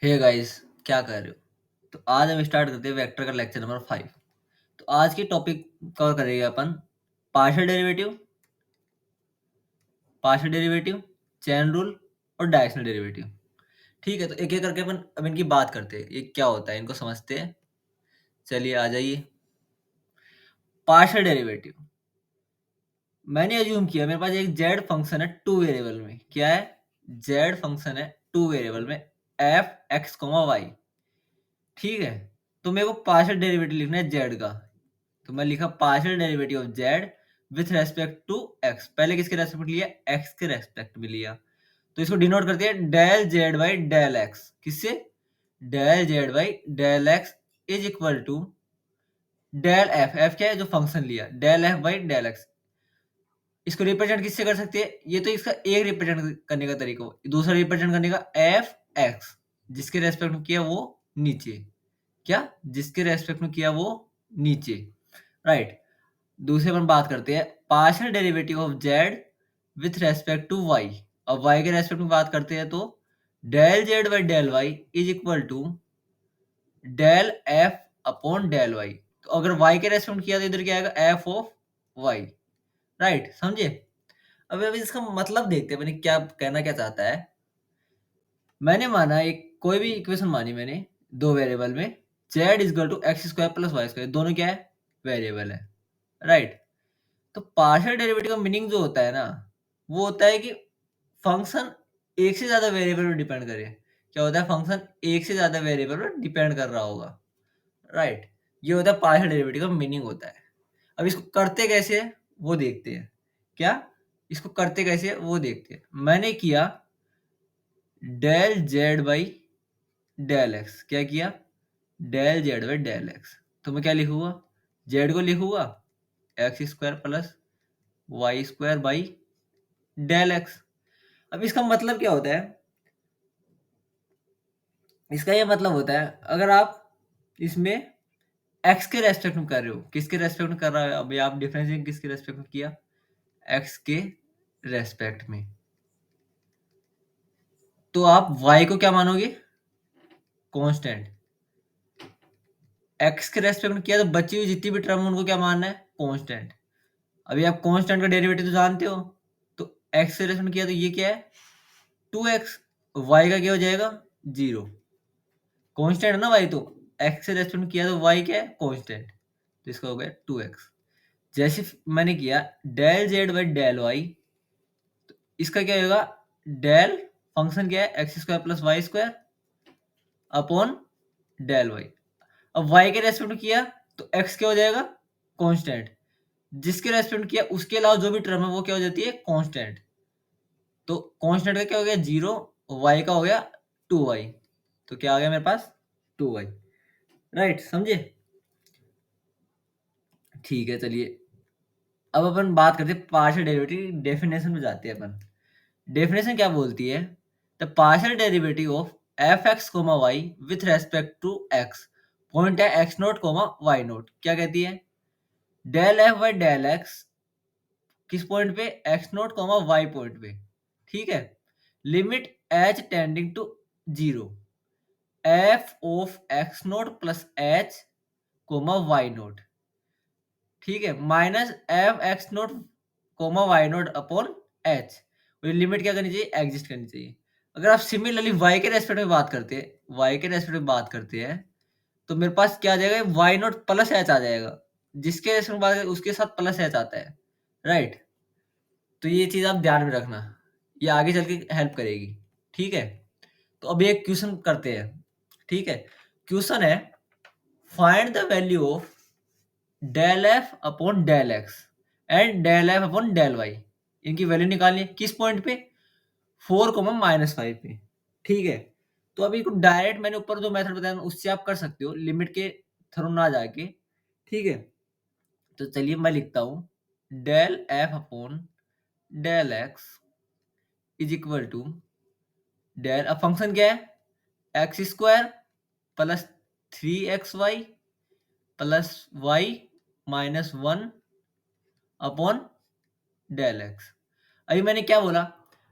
Hey guys, क्या कर रहे हो? तो आज हम स्टार्ट करते हैं वेक्टर का लेक्चर नंबर 5। तो आज की टॉपिक कवर करेंगे अपन पार्शियल डेरिवेटिव, चेन रूल और डायरेक्शनल डेरिवेटिव। ठीक है, तो एक-एक करके अपन अब इनकी बात करते हैं। ये क्या होता है, इनको समझते हैं। चलिए आ जाइए। पार्शियल डेरिवेटिव, मैंने अज्यूम किया मेरे पास एक जेड फंक्शन है टू वेरिएबल में। क्या है? जेड फंक्शन है टू वेरिएबल में, एफ एक्स वाई। ठीक है, तो मेरे को पार्शियल डेरिवेटिव लिखना है जेड का। तो मैं लिखा partial derivative of z with respect to x. पहले किसके रेस्पेक्ट में लिया? एक्स के रेस्पेक्ट में लिया। तो इसको डिनोट करते हैं del z by del x. किससे? Del z by del x is equal to del f. F क्या है? जो फंक्शन लिया, del f by del x. इसको रिप्रेजेंट किससे कर सकते हैं? ये तो इसका एक रिप्रेजेंट करने का तरीका हो, दूसरा रिप्रेजेंट करने का एफ एक्स, जिसके रेस्पेक्ट में किया वो नीचे। क्या? जिसके रेस्पेक्ट में किया वो नीचे, राइट। दूसरे पर बात करते हैं partial derivative of z with respect to y. अब वाई के रेस्पेक्ट में बात करते हैं तो del z by del y is equal to del f upon del y. तो अगर वाई के रेस्पेक्ट में किया तो इधर क्या आएगा? F of y, right. समझे? अब इसका मतलब देखते हैं मैंने क्या कहना क्या चाहता है। मैंने माना एक कोई भी इक्वेशन मानी मैंने दो वेरिएबल में, z is equal to x square plus y square. दोनों क्या है? वेरिएबल है, राइट। तो पार्शियल डेरिवेटिव का मीनिंग जो होता है ना, वो होता है कि फंक्शन एक से ज्यादा वेरिएबल पर डिपेंड करे। क्या होता है? फंक्शन एक से ज्यादा वेरिएबल पर डिपेंड कर रहा होगा, राइट। ये होता है पार्शियल डेरिवेटिव का मीनिंग होता है। अब इसको करते कैसे है वो देखते हैं। क्या? इसको करते कैसे है वो देखते हैं। मैंने किया del z by del x. क्या किया? Del z by del x. तो मैं क्या लिखूंगा? जेड को लिखूंगा x square plus y square by del x. अब इसका मतलब क्या होता है? इसका ये मतलब होता है अगर आप इसमें एक्स के रेस्पेक्ट में कर रहे हो, किसके रेस्पेक्ट में कर रहा है? अभी आप डिफरेंशिएट किसके रेस्पेक्ट में किया? एक्स के रेस्पेक्ट में। तो आप वाई को क्या मानोगे? कांस्टेंट। एक्स के रेस्पेक्ट में किया तो बची हुई जितनी भी टर्म है उनको क्या मानना है? कांस्टेंट। अभी आप कांस्टेंट का डेरिवेटिव तो जानते हो। तो एक्स के रेस्पेक्ट में किया तो ये क्या है? 2x। वाई का क्या हो जाएगा? 0। कांस्टेंट है ना वाई, तो एक्स से रेस्पेक्ट में किया तो वाई क्या है? कांस्टेंट। तो इसका हो गया 2x। जैसे मैंने किया del z by del y, तो इसका क्या होगा? डेल फंक्शन क्या है? X square plus y square upon del y. अब वाई के रेस्पेक्ट में किया तो एक्स क्या हो जाएगा? कांस्टेंट। जिसके रेस्पेक्ट में किया उसके अलावा जो भी टर्म है वो क्या हो जाती है? कांस्टेंट। तो कांस्टेंट का क्या हो गया? 0। वाई का हो गया 2y। तो क्या आ गया मेरे पास? 2y, right. समझे? ठीक है, चलिए अब अपन बात करते हैं पार्शियल डेरिवेटिव। डेफिनेशन में जाते हैं अपन। डेफिनेशन क्या बोलती है? The partial derivative of f x comma y with respect to x, point है x note comma y naught. क्या कहती है? Del f by del x किस पॉइंट पे? X note comma y point पे। ठीक है। Limit h tending to 0, f of x naught plus h comma y naught. ठीक है, minus f x note comma y naught upon h. Limit क्या करनी चाहिए? एग्जिस्ट करनी चाहिए। अगर आप सिमिलरली वाई के रेस्पेक्ट में बात करते हैं, तो मेरे पास क्या आ जाएगा? वाई नोट प्लस एच आ जाएगा। जिसके रेस्पेक्ट में बात करें उसके साथ प्लस एच आता है, राइट। तो ये चीज आप ध्यान में रखना, ये आगे चल के हेल्प करेगी। ठीक है, तो अभी एक क्वेश्चन करते हैं। ठीक है, क्वेश्चन है find the value of del f upon del x and del f upon del y. इनकी वैल्यू निकालनी है किस पॉइंट पे? 4, -5 पे। ठीक है, तो अभी को डायरेक्ट मैंने ऊपर जो मेथड बताया उससे आप कर सकते हो, लिमिट के थ्रू ना जाके। ठीक है, तो चलिए मैं लिखता हूं del f upon del x is equal to del, अब फंक्शन क्या है? X square plus 3xy plus y -1 upon del x. अभी मैंने क्या बोला?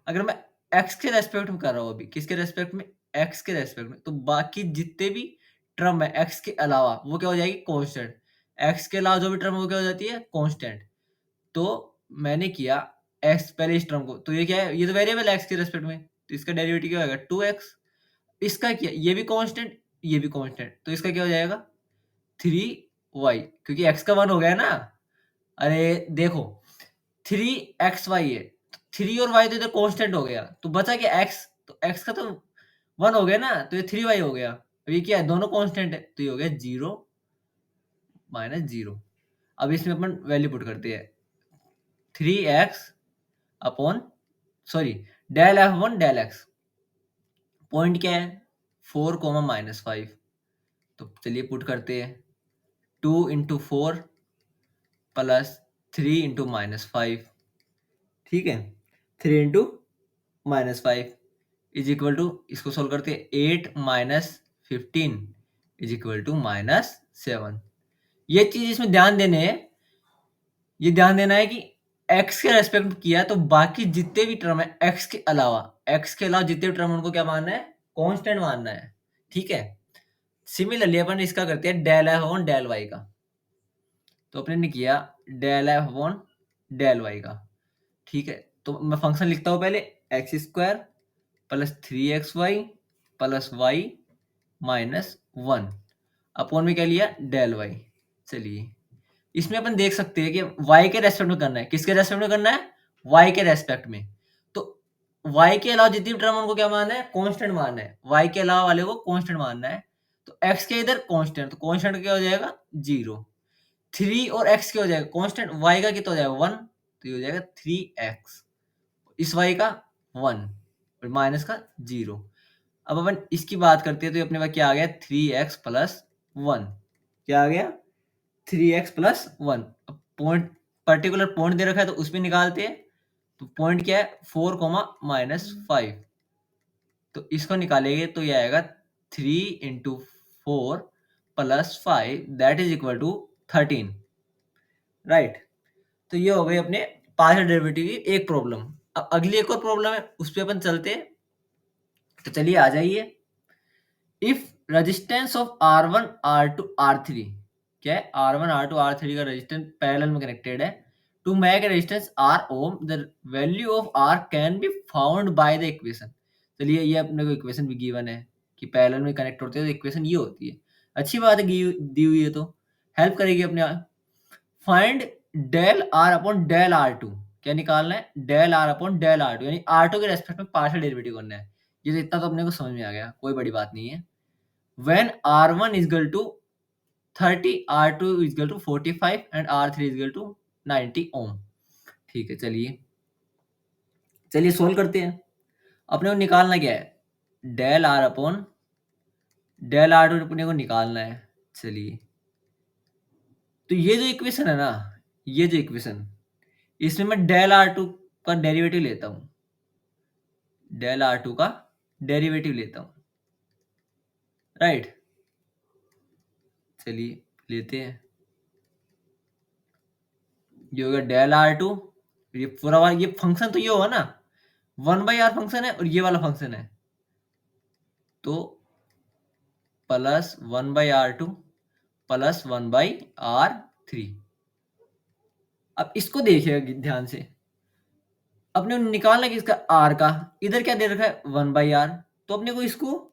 अगर मैं एक्स के रेस्पेक्ट में कर रहा हूँ, अभी किसके रेस्पेक्ट में? एक्स के रेस्पेक्ट में, तो बाकी जितने भी टर्म है एक्स के अलावा वो क्या हो जाएगी कांस्टेंट। एक्स के अलावा जो भी टर्म वो क्या हो जाती है कांस्टेंट। तो मैंने किया एक्स पहले इस टर्म को, तो ये क्या है, ये तो वेरिएबल है एक्स के रेस्पेक्ट में, तो इसका डेरिवेटिव क्या होगा 2x। इसका क्या, ये भी कांस्टेंट ये भी कांस्टेंट, तो इसका क्या हो जाएगा 3y, क्योंकि x का 1 हो गया ना। अरे देखो 3xy है, 3 और y तो इधर कांस्टेंट हो गया, तो बचा क्या x, तो x का तो 1 हो गया ना, तो ये 3y हो गया। अब ये क्या है, दोनों कांस्टेंट है, तो ये हो गया 0 माइनस 0। अब इसमें अपन वैल्यू पुट करते हैं 3x upon sorry del f upon del x. Point क्या है 4 कोमा माइनस 5, तो चलिए पुट करते हैं 2 इंटू 4 प्लस 3 इंटू माइनस 5, ठीक है 3 into minus 5 is equal to, इसको सोल्व करते हैं 8 minus 15 is equal to minus 7। ये चीज इसमें ध्यान देने है, ये ध्यान देना है कि x के रेस्पेक्ट में किया है, तो बाकी जितने भी टर्म है x के अलावा जितने भी टर्म उनको क्या मानना है कांस्टेंट मानना है, ठीक है। सिमिलरली अपन इसका करते हैं del f upon del y का, तो अपने ने किया del f upon del y का, ठीक है। तो मैं फंक्शन लिखता हूँ पहले x square plus 3xy plus y minus 1 upon में क्या लिया डेल वाई। चलिए इसमें अपन देख सकते हैं कि y के रेस्पेक्ट में करना है, किसके रेस्पेक्ट में करना है y के रेस्पेक्ट में। तो y के अलावा जितनी टर्म उनको क्या मानना है कांस्टेंट मानना है, y के अलावा वाले को कांस्टेंट मानना है। तो x के इधर कांस्टेंट, तो कांस्टेंट क्या हो जाएगा 0। 3 और x क्या हो जाएगा कांस्टेंट, y का कितना हो जाएगा 1, तो ये हो जाएगा 3x, इस y का 1 और माइनस का 0। अब अपन इसकी बात करते हैं, तो अपने पास क्या आ गया 3x प्लस 1, क्या आ गया 3x प्लस 1। अब पॉइंट पर्टिकुलर पॉइंट दे रखा है तो उसमें निकालते हैं, तो पॉइंट क्या है 4 कोमा माइनस 5, तो इसको निकालेंगे तो ये आएगा 3 into 4 plus 5 that is equal to 13, right. तो ये हो गई अपने पार्शियल डेरिवेटिव की एक प्रॉब्लम। अब अगली एक और प्रॉब्लम है, उस पर अपन चलते हैं, तो चलिए आ जाइए। If resistance of R1 R2 R3, क्या है R1 R2 R3 का रेजिस्टेंस पैरेलल में कनेक्टेड है, to make resistance R ohm the value of R can be found by the equation. चलिए ये अपने को इक्वेशन भी गिवन है कि पैरेलल में कनेक्ट होते हैं, तो इक्वेशन ये होती है, अच्छी बात है दी हुई है तो हेल्प करेगी अपने। Find del R upon del R2, क्या निकालना है del R upon del R2, यानी R2 के रेस्पेक्ट में पार्शियल डेरिवेटिव करना है। ये तो इतना तो अपने को समझ में आ गया, कोई बड़ी बात नहीं है। When R1 is equal to 30, R2 is equal to 45 and R3 is equal to 90 ओम। ठीक है चलिए सोल्व करते हैं। अपने को निकालना क्या है del R upon del R2 अपने को निकालना है। चलिए तो ये जो इक्वेशन है ना, ये जो इक्वेशन, इसमें मैं डेल R2 का डेरिवेटिव लेता हूं, डेल R2 का डेरिवेटिव लेता हूं, राइट। चलिए लेते हैं, ये होगा डेल R2, ये पूरा वाला ये फंक्शन तो ये होगा ना 1/r फंक्शन है और ये वाला फंक्शन है, तो प्लस 1/r2 प्लस 1/r3। अब इसको देखिएगा ध्यान से, अपने को निकालना कि इसका r का, इधर क्या दे रखा है 1/r, तो अपने को इसको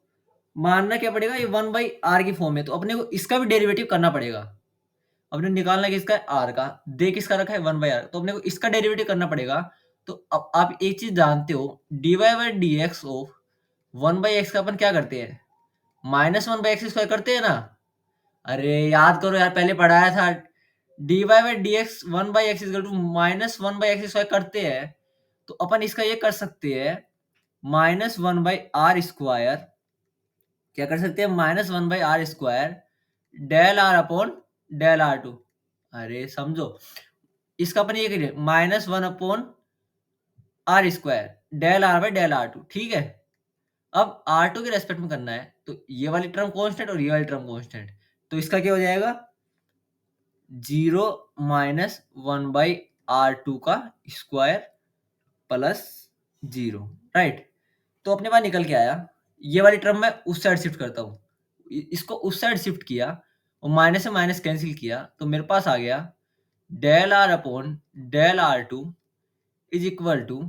मानना क्या पड़ेगा ये 1/r की फॉर्म में, तो अपने को इसका भी डेरिवेटिव करना पड़ेगा। अपने निकालना कि इसका r का, दे किसका रखा है 1/r, तो अपने को इसका डेरिवेटिव करना पड़ेगा। तो अब आप एक चीज जानते हो dy/dx ऑफ 1/x का अपन क्या करते हैं -1/x² करते हैं ना। अरे याद करो यार, पहले पढ़ाया था dy/dx 1/x equal to -1/x² करते हैं, तो अपन इसका ये कर सकते हैं -1/r², क्या कर सकते हैं -1/r² del r upon del R2। अरे समझो, इसका अपन ये करिए -1 upon r² del r by del R2, ठीक है। अब R2 के रेस्पेक्ट में करना है, तो ये वाली टर्म कांस्टेंट और ये वाली टर्म कांस्टेंट, तो इसका क्या हो जाएगा 0 माइनस 1/r2 का स्क्वायर प्लस 0, राइट। तो अपने पास निकल के आया ये वाली टर्म मैं उस साइड शिफ्ट करता हूँ, इसको उस साइड शिफ्ट किया और माइनस से माइनस कैंसिल किया, तो मेरे पास आ गया del r upon del r two is equal to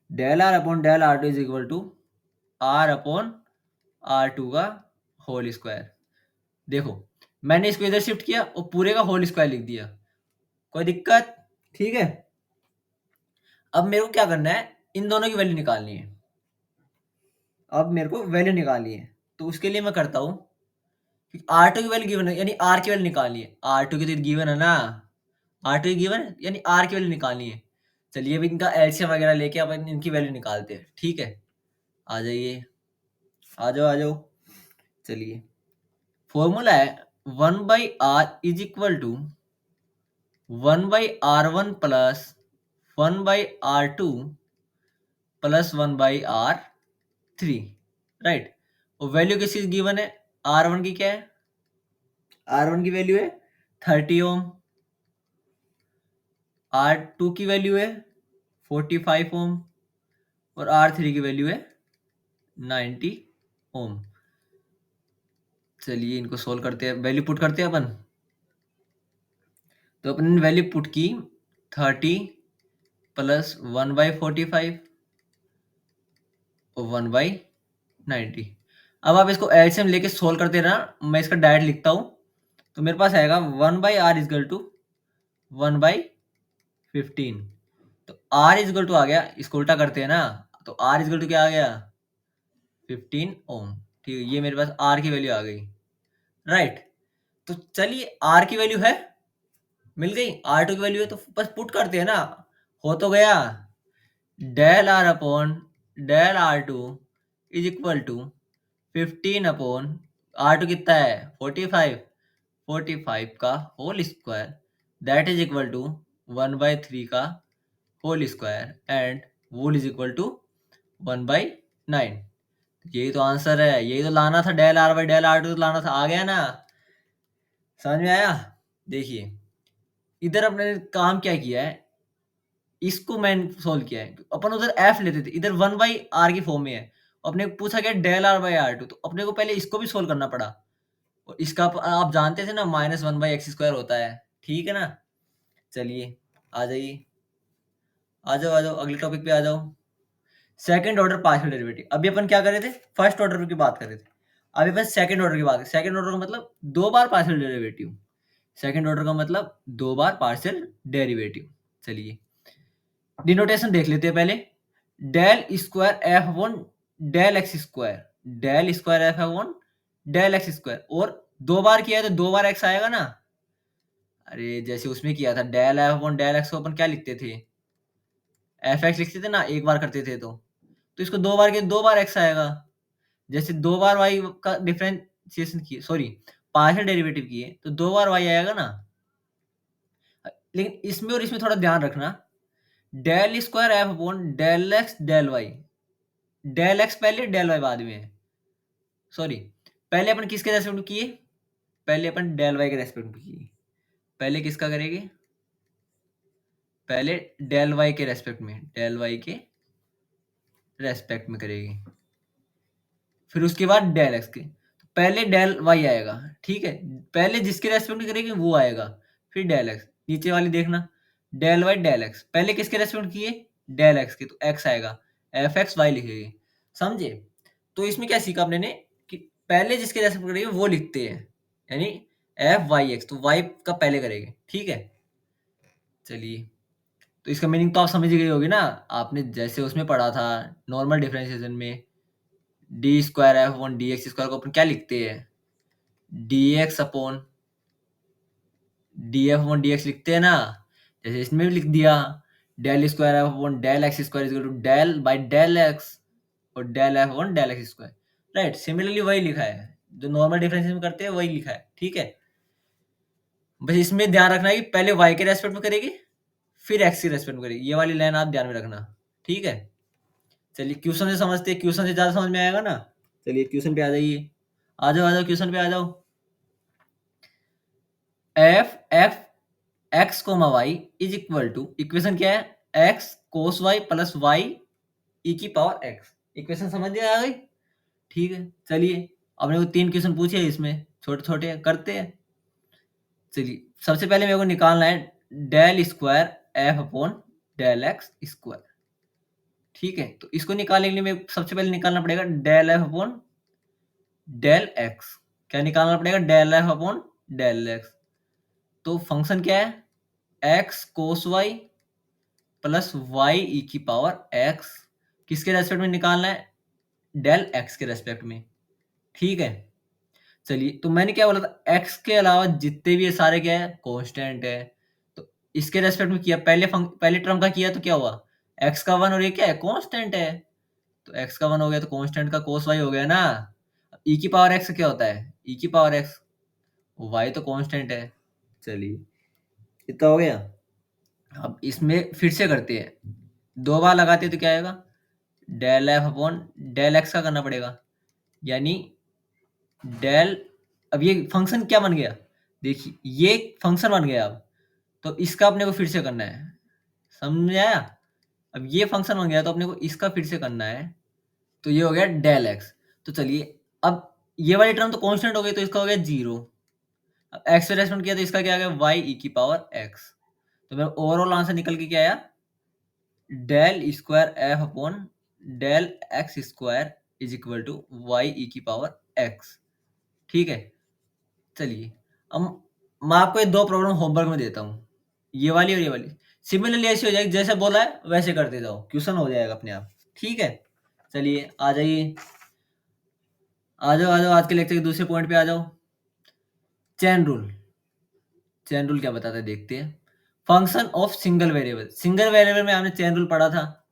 del r upon del r two is equal to r upon r two का होल स्क्वायर। देखो मैंने इसको इधर शिफ्ट किया और पूरे का होल स्क्वायर लिख दिया, कोई दिक्कत? ठीक है, अब मेरे को क्या करना है, इन दोनों की वैल्यू निकालनी है। अब मेरे को वैल्यू निकालनी है, तो उसके लिए मैं करता हूँ कि आर टू की वैल्यू गिवन है, यानी आर की वैल्यू निकालनी है। आर टू की तो गिवन है ना, आर टू की गिवन है, यानी आर की वैल्यू निकालनी है। चलिए अब इनका एलसीएम वगैरह लेके अपन इनकी वैल्यू निकालते हैं। ठीक है, आ जाइए, आ जाओ आ जाओ। चलिए फॉर्मूला है 1/r is equal to 1/r1 plus 1/r2 plus 1/r3, right. और वैल्यू किसी गिवन है, R1 की क्या है, R1 की वैल्यू है 30 ओम, R2 की वैल्यू है 45 ओम और R3 की वैल्यू है 90 ओम। चलिए इनको सोल्व करते हैं, वैल्यू पुट करते हैं अपन। तो अपन ने वैल्यू पुट की 30 प्लस 1/45 और 1/90। अब आप इसको एलसीएम लेके सोल्व करते रहना, मैं इसका डायरेक्ट लिखता हूँ। तो मेरे पास आएगा 1/r इजकल टू 1/15। तो r इजकल टू आ गया, इसको उल्टा करते हैं ना, तो r इजकल टू क्या आ गया 15 ओम। ठीक है, ये मेरे पास r की वैल्यू आ गई, राइट। तो चलिए r की वैल्यू है, मिल गई, R2 की वैल्यू है, तो बस पुट करते हैं ना, हो तो गया। Del r upon del R2 is equal to 15 upon R2 कितना है 45, 45 का whole square that is equal to 1/3 का whole square and whole is equal to 1/9। यही तो आंसर है, यही तो लाना था, del R by del R2 तो लाना था, आ गया ना, समझ में आया? देखिए इधर अपने काम क्या किया है, इसको मैंने सोल्व किया है, अपन उधर एफ लेते थे, इधर 1/r की फॉर्म में है, अपने को पूछा गया डेल आर बाई R2, तो अपने को पहले इसको भी सोल्व करना पड़ा। और इसका आप जानते थे ना -1/x² होता है, ठीक है ना। चलिए आ जाइए, आ जाओ आ जाओ, अगले टॉपिक पे आ जाओ। सेकंड ऑर्डर पार्शियल डेरिवेटिव, अभी अपन क्या कर रहे थे, फर्स्ट ऑर्डर की बात कर रहे थे, अभी अपन सेकंड ऑर्डर की बात, सेकंड ऑर्डर का मतलब 2 बार पार्शियल डेरिवेटिव, सेकंड ऑर्डर का मतलब 2 बार पार्शियल डेरिवेटिव। चलिए डिनोटेशन देख लेते हैं पहले, del square f one del x square, del square f one del x square, और 2 बार किया है तो 2 बार एक्स आएगा ना। अरे जैसे उसमें किया था del f one del x को अपन क्या लिखते थे, एफ एक्स लिखते थे ना, एक बार करते थे तो इसको 2 बार किया 2 बार एक्स आएगा। जैसे 2 बार वाई का डिफरेंशिएशन किए, सॉरी पार्शियल डेरिवेटिव किए, तो 2 बार वाई आएगा ना। लेकिन इसमें और इसमें थोड़ा ध्यान रखना, del square f upon del x del y, del x पहले डेल वाई बाद में है, सॉरी पहले अपन किसके रेस्पेक्ट में किए, पहले अपन डेल वाई के रेस्पेक्ट में किए, पहले किसका करेंगे, पहले डेल वाई के रेस्पेक्ट में, डेल वाई के रेस्पेक्ट में करेंगे, फिर उसके बाद डेल एक्स के, पहले डेल वाई आएगा, ठीक है, पहले जिसके रेस्पेक्ट में करेंगे वो आएगा, फिर डेल एक्स, नीचे वाली देखना डेल वाई डेल एक्स, पहले किसके रेस्पेक्ट में किए डेल एक्स के, तो एक्स आएगा, एफ एक्स वाई लिखेंगे, समझे। तो इसमें क्या सीखा आपने ने कि पहले जिसके रेस्पेक्ट में करेंगे वो लिखते हैं, यानी एफ वाई एक्स, तो वाई का पहले करेंगे, ठीक है। चलिए तो इसका मीनिंग तो आप समझ गई होगी ना, आपने जैसे उसमें पढ़ा था नॉर्मल डिफरेंशिएशन में, d square f one d x square को अपन क्या लिखते हैं, d x upon d f one d x लिखते हैं ना, जैसे इसमें भी लिख दिया del square f one del x square is equal to del by del x और del f one del x square, right. Similarly वही लिखा है जो नॉर्मल डिफरेंशिएशन करते हैं, वही लिखा है, ठीक है। बस इसमें ध्यान रखना है कि पहले y के रेस्पेक्ट में करेगी फिर x के रेस्पेक्ट में करेगी, ये वाली लाइन आप ध्यान में रखना, ठीक है। चलिए क्वेश्चन से समझते हैं, क्वेश्चन से ज्यादा समझ में आएगा ना। चलिए क्वेश्चन पे आ जाइए, आ जाओ आ जाओ, क्वेश्चन पे आ जाओ। F f x comma y is equal to, equation क्या है, x cos y plus y e की पावर एक्स, इक्वेशन समझ में आ गई। ठीक है, चलिए आपने को 3 क्वेश्चन पूछे हैं इसमें, छोटे-छोटे करते हैं। चलिए, सबसे पहले मेरे को निकालना है del square f upon del x square. ठीक है, तो इसको निकालने के लिए मेरे को सबसे पहले निकालना पड़ेगा del f upon del x. क्या निकालना पड़ेगा? Del f upon del x. तो फंक्शन क्या है? X cos y plus y e की पावर एक्स। किसके रेस्पेक्ट में निकालना है? डेल एक्स के रेस्पेक्ट में। ठीक है, चलिए तो मैंने क्या बोला था, एक्स के अलावा जितने भी ये सारे क्या है, कांस्टेंट है। तो इसके रेस्पेक्ट में किया, पहले टर्म का किया तो क्या हुआ, एक्स का 1 और ये क्या है, कांस्टेंट है। तो एक्स का 1 हो गया तो कांस्टेंट का कोस वाई हो गया ना। ई की पावर एक्स क्या होता है? ई की पावर एक्स, वाई तो कांस्टेंट है। चलिए, इतना हो गया। अब इसमें फिर से करते हैं, 2 बार लगाते हैं तो क्या आएगा, del f upon del x का करना पड़ेगा, यानी डेल। अब ये फंक्शन क्या बन गया, देखिए ये फंक्शन बन गया अब। तो इसका अपने को फिर से करना है, समझ में आया? अब ये फंक्शन बन गया तो अपने को इसका फिर से करना है। तो ये हो गया डेल एक्स। तो चलिए, अब ये वाली टर्म तो कांस्टेंट हो गई तो इसका हो गया 0। अब एक्स पे रेस्पेक्ट किया तो इसका क्या आ गया, वाई ई की पावर एक्स। तो मेरा ओवरऑल आंसर निकल के क्या आया, del square f upon del x square is equal to y e की पावर एक्स। ठीक है, चलिए अब मैं आपको ये 2 प्रॉब्लम होमवर्क में देता हूँ, ये वाली और ये वाली। सिमिलरली ऐसी हो जाएगी, जैसे बोला है वैसे करते जाओ, क्वेश्चन हो जाएगा अपने आप। ठीक है, चलिए आ जाइए, आ जाओ आ जाओ, आज के लेक्चर के दूसरे पॉइंट पे आ जाओ। Chain rule. चेन रूल क्या बताता है देखते हैं। Function of single variable. Single variable में हमने चेन रूल पढ़ा था,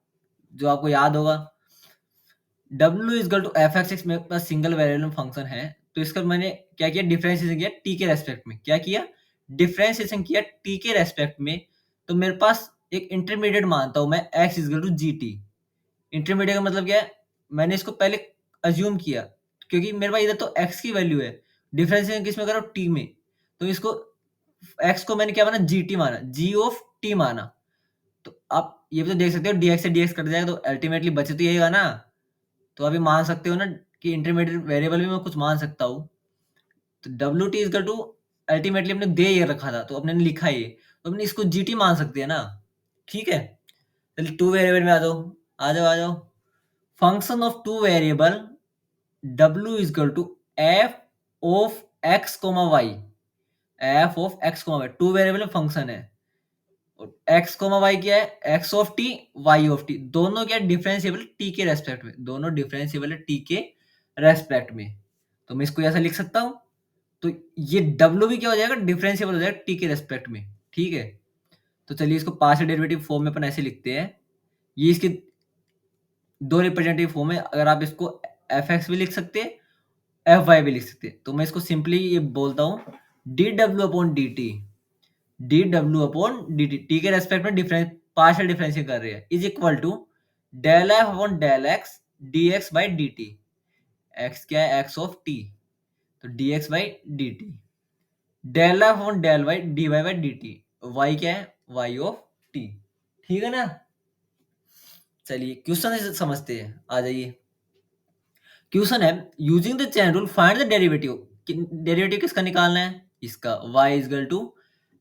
जो आपको याद होगा। W equal to f x x मेरे पास सिंगल वेरिएबल फंक्शन है, तो इसका मैंने क्या किया, डिफरेंशिएशन किया टी के रेस्पेक्ट में। क्या किया, डिफरेंशिएशन किया टी के रेस्पेक्ट में। तो मेरे पास एक इंटरमीडिएट मानता हूं मैं, x equal to g t. Intermediate का मतलब क्या है, मैंने इसको पहले अज्यूम किया, क्योंकि मेरे पास इधर तो x की वैल्यू है, डिफरेंशिएशन किस में करो, t में। तो इसको x को मैंने क्या माना, gt माना, g ऑफ t माना। तो आप ये भी तो देख सकते हो, dx से dx कट जाएगा तो अल्टीमेटली बचे तो यही ना। तो अभी मान सकते हो ना कि इंटरमीडिएट वेरिएबल भी मैं कुछ मान सकता हूँ। तो डब्ल्यू टी इजकल टू, अल्टीमेटली अपने दे ये रखा था तो अपने ने लिखा ये, तो अपने इसको जीटी मान सकते हैं ना। ठीक है, चलिए 2 वेरिएबल में आ जाओ, आ जाओ आ जाओ। फंक्शन ऑफ 2 वेरिएबल डब्ल्यू is equal to f of x comma y. F of x comma y 2 variable function है। एक्स कोमा वाई क्या है, x of t y of t, दोनों क्या डिफरेंशिएबल टी के रेस्पेक्ट में, दोनों डिफरेंशिएबल है टी के रेस्पेक्ट में। तो मैं इसको ऐसा लिख सकता हूं। तो ये डब्ल्यू भी क्या हो जाएगा, डिफरेंशिएबल हो जाएगा टी के रेस्पेक्ट में। ठीक है, तो चलिए इसको पार्शियल डेरिवेटिव फॉर्म में अपन ऐसे लिखते हैं। ये इसके 2 रिप्रेजेंटेटिव फॉर्म है, अगर आप इसको एफ एक्स भी लिख सकते हैं, एफ वाई भी लिख सकते हैं। तो मैं इसको सिंपली ये बोलता हूँ, D W upon d T, D W upon d T, T के रेस्पेक्ट में डिफरेंस पार्शियल डिफरेंशिएट कर रहे हैं, is equal to del f upon del x D x by d T. X क्या है, एक्स ऑफ टी, तो D x by d T, del f upon del Y D y by d T. Y क्या है, Y of T. ठीक है ना, चलिए question समझते हैं, आ जाइए। क्वेश्चन है, using the chain rule find the derivative. Derivative किसका निकालना है, इसका। y is equal to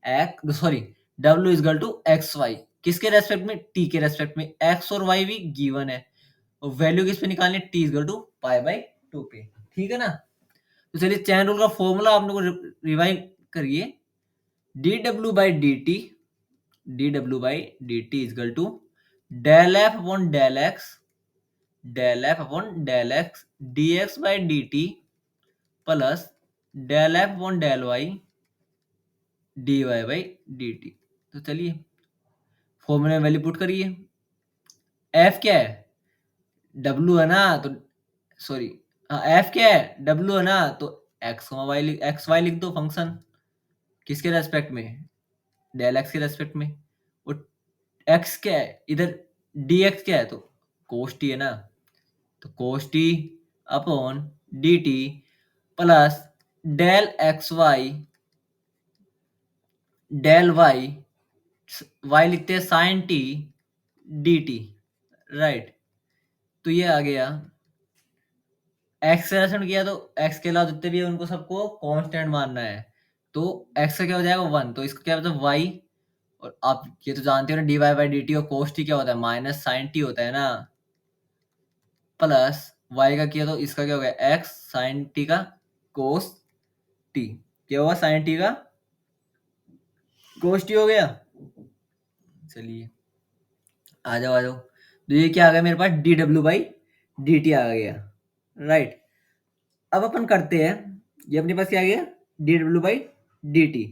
x, sorry, w is equal to x y, किसके रेस्पेक्ट में, t के रेस्पेक्ट में। x और y भी गिवन है, और वैल्यू किस पे निकालनी है, t is equal to pi by 2 पे। ठीक है ना, तो चलिए चेन रूल का फॉर्मूला आप लोग रिवाइव करिए। डी डब्ल्यू बाई डी टी, डी डब्ल्यू by d T is equal to del f upon del x, del f upon del x D x by d t plus del f upon del Y D y by d t. तो चलिए फॉर्मूले में value put करिए। F क्या है, W है ना, तो सॉरी, हाँ एफ क्या है, डब्ल्यू है ना, तो एक्स वाई, एक्स वाई लिख दो फंक्शन, किसके रेस्पेक्ट में, डेल एक्स के रेस्पेक्ट में। और एक्स क्या है इधर, डी एक्स क्या है, तो कोस टी है ना, तो cos t upon d t plus del x y del y, y लिखते हैं sine t d t, right. तो ये आ गया एक्सेलरेशन किया तो एक्स के अलावा जितने भी है उनको सबको कांस्टेंट मानना है। तो एक्स का क्या हो जाएगा 1, तो इसका क्या मतलब वाई, और आप ये तो जानते हो ना d y by d t और कोस टी क्या होता है, माइनस साइन टी होता है ना, प्लस वाई का किया तो इसका क्या हो गया एक्स साइन टी का कोस टी, क्या हुआ साइन टी का कोस टी हो गया। चलिए आ जाओ आ जाओ, तो ये क्या आ गया मेरे पास डी डब्ल्यू बाई डी टी आ गया, राइट। अब अपन करते हैं, ये अपने पास क्या आ गया डी डब्ल्यू बाई डी टी।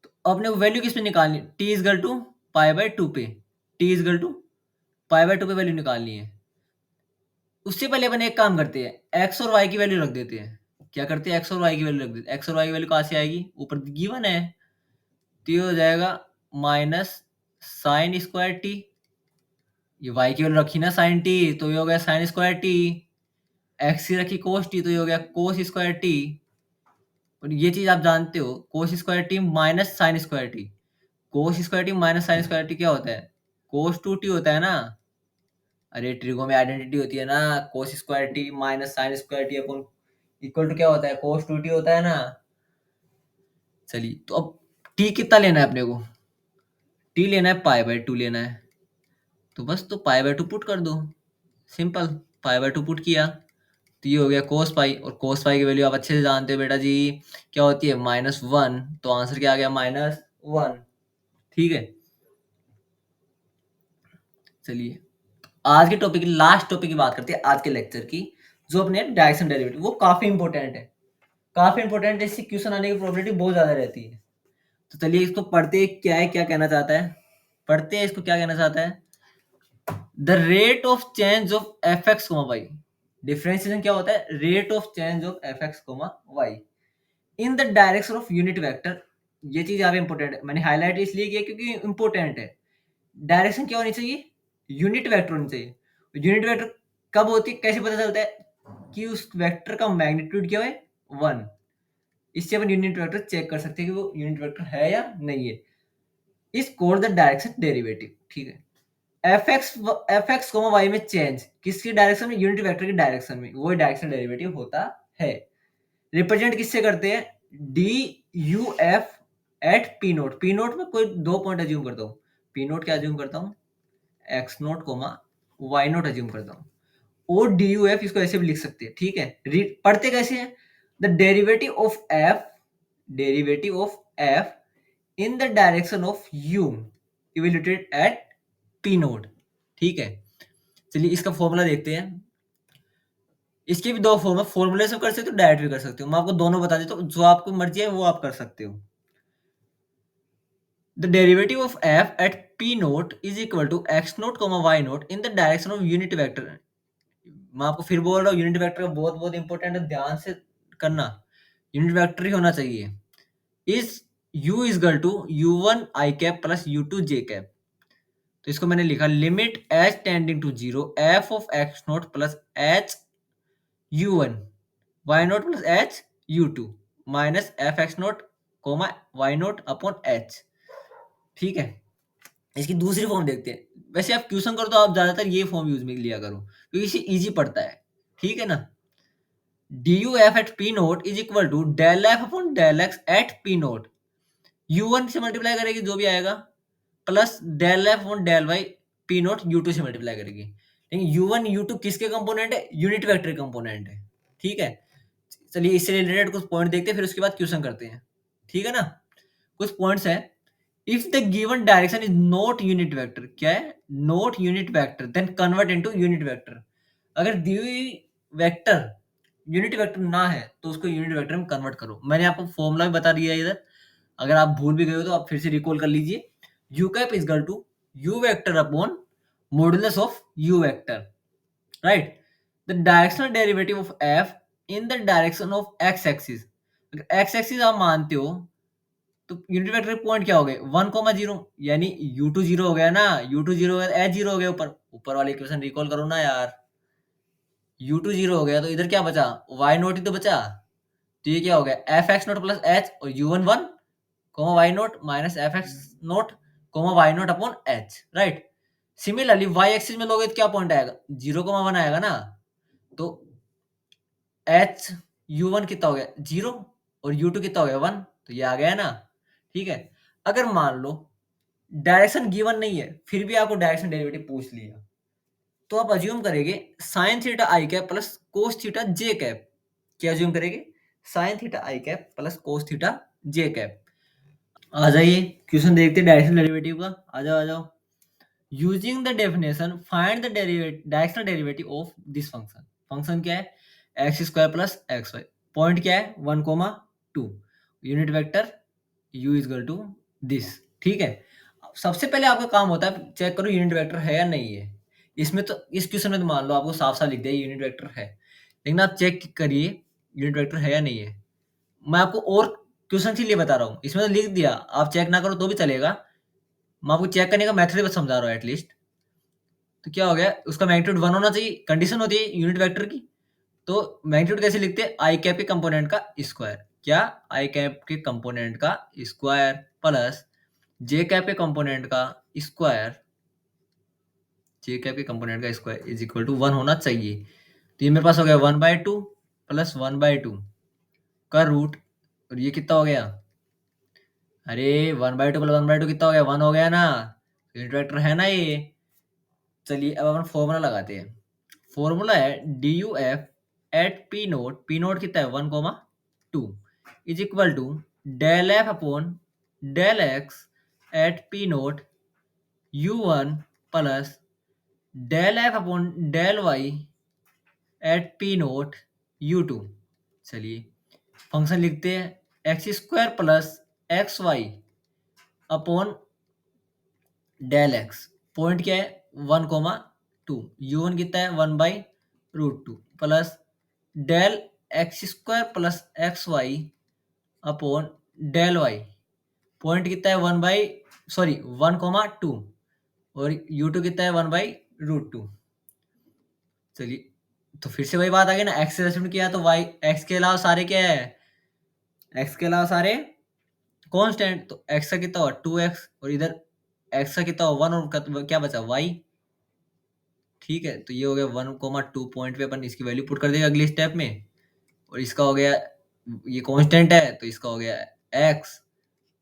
तो अपने को वैल्यू किस पे निकालनी, t is equal to pi by two पे, t is equal to pi by two पे वैल्यू निकालनी है। उससे पहले अपन एक काम करते हैं, एक्स और वाई की वैल्यू रख देते हैं। क्या करते हैं, एक्स और वाई की वैल्यू रख देते हैं। एक्स और वाई की वैल्यू कहाँ से आएगी, ऊपर गिवन है, तो ये हो जाएगा माइनस साइन स्क्वायर टी, ये वाई की वैल्यू रखी ना साइन टी, तो ये हो गया साइन स्क्वायर टी, एक्स की रखी कोस टी, तो ये हो गया कोस स्क्वायर टी। और ये चीज आप जानते हो, कोस square t minus sine square T, कोस square t minus sine square T क्या होता है, कोस टू टी होता है ना। अरे ट्रिगो में आइडेंटिटी होती है ना, cos square t minus sine square t अपन इक्वल टू क्या होता है, कोस टू टी होता है ना। चलिए तो अब टी कितना लेना है अपने को, टी लेना है पाई बाय टू लेना है, तो बस तो पाई बाय टू पुट कर दो, simple. Pi by two put किया तो ये हो गया कोस पाई, और कोस पाई की वैल्यू आप अच्छे से जानते हो बेटा जी, क्या होती है -1, तो आंसर क्या आ गया -1, ठीक है। चलिए आज के टॉपिक की लास्ट टॉपिक की बात करते हैं आज के लेक्चर की, जो अपने डायरेक्शन डेरिवेटिव, वो काफी इंपॉर्टेंट है, काफी इंपॉर्टेंट है, इससे क्वेश्चन आने की प्रोबेबिलिटी बहुत ज्यादा रहती है। तो चलिए इसको पढ़ते हैं, क्या है क्या कहना चाहता है, पढ़ते हैं इसको क्या कहना चाहता है। The rate of change of f x comma y, differentiation क्या होता है, rate of change of f x comma y in the direction of unit vector. ये चीज यहाँ पे इंपॉर्टेंट है, मैंने हाईलाइट इसलिए किया क्योंकि इंपॉर्टेंट है। डायरेक्शन क्या होनी चाहिए, यूनिट वेक्टर होनी चाहिए। यूनिट वेक्टर कब होती है, कैसे पता चलता है कि उस वेक्टर का मैग्नीट्यूड क्या है 1, इससे अपन यूनिट वेक्टर चेक कर सकते हैं कि वो यूनिट वेक्टर है या नहीं है। इस कोड द डायरेक्शन डेरिवेटिव, ठीक है। एफ एक्स कोमा वाई में चेंज किसकी डायरेक्शन में, यूनिट वेक्टर की डायरेक्शन में, वो डायरेक्शन डेरिवेटिव होता है। रिप्रेजेंट किससे करते हैं, d u f at p nought, p nought में कोई दो पॉइंट अज्यूम करता हूँ, पी नोट क्या अज्यूम करता हूँ, x note comma y nought assume करता हूँ, ओ डी यू एफ इसको ऐसे भी लिख सकते हैं, ठीक है। पढ़ते कैसे हैं, the derivative of f in the direction of u evaluated at p nought, ठीक है। चलिए इसका फॉर्मूला देखते हैं। इसके भी दो फॉर्म है, फॉर्मूले से कर सकते हो, डायरेक्ट भी कर सकते हो, मैं आपको दोनों बता देता हूँ, जो आपको मर्जी है वो आप कर सकते हो। The derivative of f at p nought is equal to x note comma y nought in the direction of unit vector. मैं आपको फिर बोल रहा हूँ, यूनिट वेक्टर बहुत बहुत इंपॉर्टेंट है, ध्यान से करना, यूनिट वेक्टर ही होना चाहिए। Is u is equal to u1 i cap plus u2 j cap, तो इसको मैंने लिखा limit h tending to 0 f of x nought plus h u1 y nought plus h u2 minus f x nought comma y nought upon h, ठीक है। इसकी दूसरी form देखते हैं, वैसे आप क्वेश्चन करो तो आप ज्यादातर ये फॉर्म यूज में लिया करो क्योंकि इसे इजी पड़ता है, ठीक है ना। D u f at p nought is equal to del f upon del x at p note, u1 से मल्टीप्लाई करेगी जो भी आएगा, plus del f upon del y p note u2 से मल्टीप्लाई करेगी। लेकिन u1 u2 किसके component है, यूनिट वेक्टर के कंपोनेंट है, ठीक है। चलिए इससे रिलेटेड कुछ पॉइंट देखते हैं, फिर उसके बाद क्वेश्चन करते हैं, ठीक है ना। कुछ पॉइंट्स हैं, if the given direction is not unit vector, क्या है not unit vector, then convert into unit vector. अगर दी हुई वेक्टर यूनिट वेक्टर ना है तो उसको यूनिट वेक्टर में कन्वर्ट करो, मैंने आपको फॉर्मूला भी बता दिया है इधर, अगर आप भूल भी गए हो तो आप फिर से रिकॉल कर लीजिए। U cap is equal to u vector upon modulus of u vector, right. The directional derivative of f in the direction of x axis, अगर एक्स एक्सिस आप मानते हो तो यूनिट वेक्टर पॉइंट क्या हो गए 1,0, यानी u2 0 हो गया ना, u2 0 हो गया, h 0 हो गया, ऊपर ऊपर वाले इक्वेशन रिकॉल करो ना यार, u2 0 हो गया तो इधर क्या बचा, y नोट ही तो बचा, तो ये क्या हो गया f x naught plus h और u1 1 comma y naught minus f x note comma y naught upon h, right. Similarly y axis में लोगे तो क्या पॉइंट आएगा 0,1 आएगा ना, तो एच u1 कितना हो गया 0 और u2 कितना हो गया 1, तो ये आ गया ना। ठीक है, अगर मान लो डायरेक्शन गिवन नहीं है, फिर भी आपको डायरेक्शन डेरिवेटिव पूछ लिया, तो आप अज्यूम करेंगे साइन थीटा आई कैप प्लस कोस थीटा जे कैप। क्या अज्यूम करेंगे? साइन थीटा आई कैप प्लस कोस थीटा जे कैप। आ जाइए क्वेश्चन देखते हैं डायरेक्शनल डेरिवेटिव का। आ जाओ आ जाओ। Using the definition find the directional derivative of this function. Function क्या है? X square plus x y. Point क्या है? 1,2। Unit vector u is equal to this. ठीक है, सबसे पहले आपका काम होता है चेक करो यूनिट वेक्टर है या नहीं है। इसमें तो इस क्वेश्चन में तो मान लो आपको साफ साफ लिख दिया यूनिट वेक्टर है, लेकिन आप चेक करिए यूनिट वेक्टर है या नहीं है। मैं आपको और क्वेश्चन के लिए बता रहा हूँ, इसमें तो लिख दिया, आप चेक ना करो तो भी चलेगा। मैं आपको चेक करने का मेथड बस समझा रहा हूँ एटलीस्ट। तो क्या हो गया, उसका मैग्नीट्यूड 1 होना चाहिए, कंडीशन होती है यूनिट वेक्टर की। तो मैग्नीट्यूड कैसे लिखते हैं? आई कैप के कंपोनेंट का स्क्वायर। क्या? आई कैप के कंपोनेंट का स्क्वायर प्लस जे कैप के कंपोनेंट का स्क्वायर। जे कैप के कंपोनेंट का स्क्वायर इज इक्वल टू 1 होना चाहिए। तो ये मेरे पास हो गया 1/2 प्लस 1/2 का रूट, और ये कितना हो गया? अरे 1/2 प्लस 1/2 कितना हो गया? 1 हो गया ना। यूनिट वेक्टर है ना ये। चलिए अब अपन फॉर्मूला लगाते हैं। फॉर्मूला है d u f at p naught कितना है? 1,2 is equal to del f upon del x at p note u1 plus del f upon del y at p note u2। चलिए फंक्शन लिखते हैं, x square plus x y upon del x. Point क्या है? 1,2। u1 कितना है? 1/√2 plus del x square plus x y upon del y. Point कितना है? 1/2 और u2 कितना है? 1/√2। चलिए तो फिर से वही बात आ गई ना, एक्स से रेस्पेक्ट किया तो वाई, एक्स के अलावा सारे क्या है? एक्स के अलावा सारे कांस्टेंट। तो एक्स का कितना हुआ? 2x, और इधर एक्स का कितना हुआ? 1, और क्या बचा? वाई। ठीक है, तो ये हो गया 1,2 पॉइंट पे अपन इसकी वैल्यू पुट कर देगा अगले स्टेप में। और इसका हो गया, ये कांस्टेंट है तो इसका हो गया एक्स,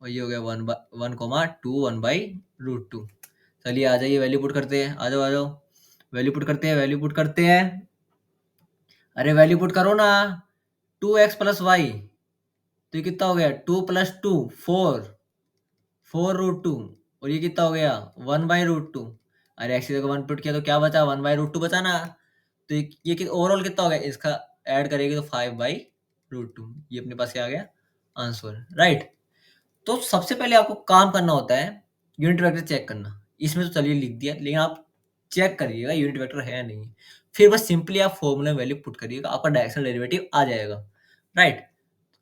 और ये हो गया 1,2 1/√2। चलिए आ जाइए वैल्यू पुट करते हैं। आ जाओ आ जाओ, वैल्यू पुट करते हैं, वैल्यू पुट करते हैं। अरे वैल्यू पुट करो ना। 2x प्लस वाई, तो ये कितना हो गया? 2 + 2 4√2, और ये कितना हो गया? 1/√2। अरे एक्स की जगह 1 पुट किया तो क्या बचा? 1/√2 बचा ना। तो ये ओवरऑल कितना हो गया? इसका ऐड करेंगे तो 5/√2। ये अपने पास क्या आ गया? Answer, right. तो सबसे पहले आपको काम करना होता है यूनिट वेक्टर चेक करना। इसमें तो चलिए लिख दिया, लेकिन आप चेक करिएगा यूनिट वेक्टर है या नहीं। फिर बस सिंपली आप फॉर्मूला में वैल्यू पुट करिएगा, आपका डायरेक्शनल डेरिवेटिव आ जाएगा, राइट।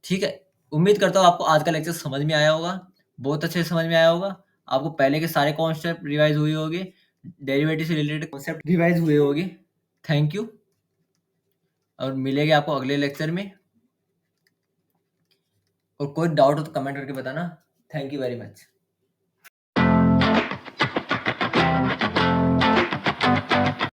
ठीक है, उम्मीद करता हूँ आपको आज का लेक्चर समझ में आया होगा, बहुत अच्छे से समझ में आया होगा। आपको पहले के सारे कॉन्सेप्ट रिवाइज हुए होंगे, डेरिवेटिव से रिलेटेड कॉन्सेप्ट रिवाइज हुए होंगे। थैंक यू, और मिलेंगे आपको अगले लेक्चर में। और कोई डाउट हो तो कमेंट करके बताना। Thank you very much.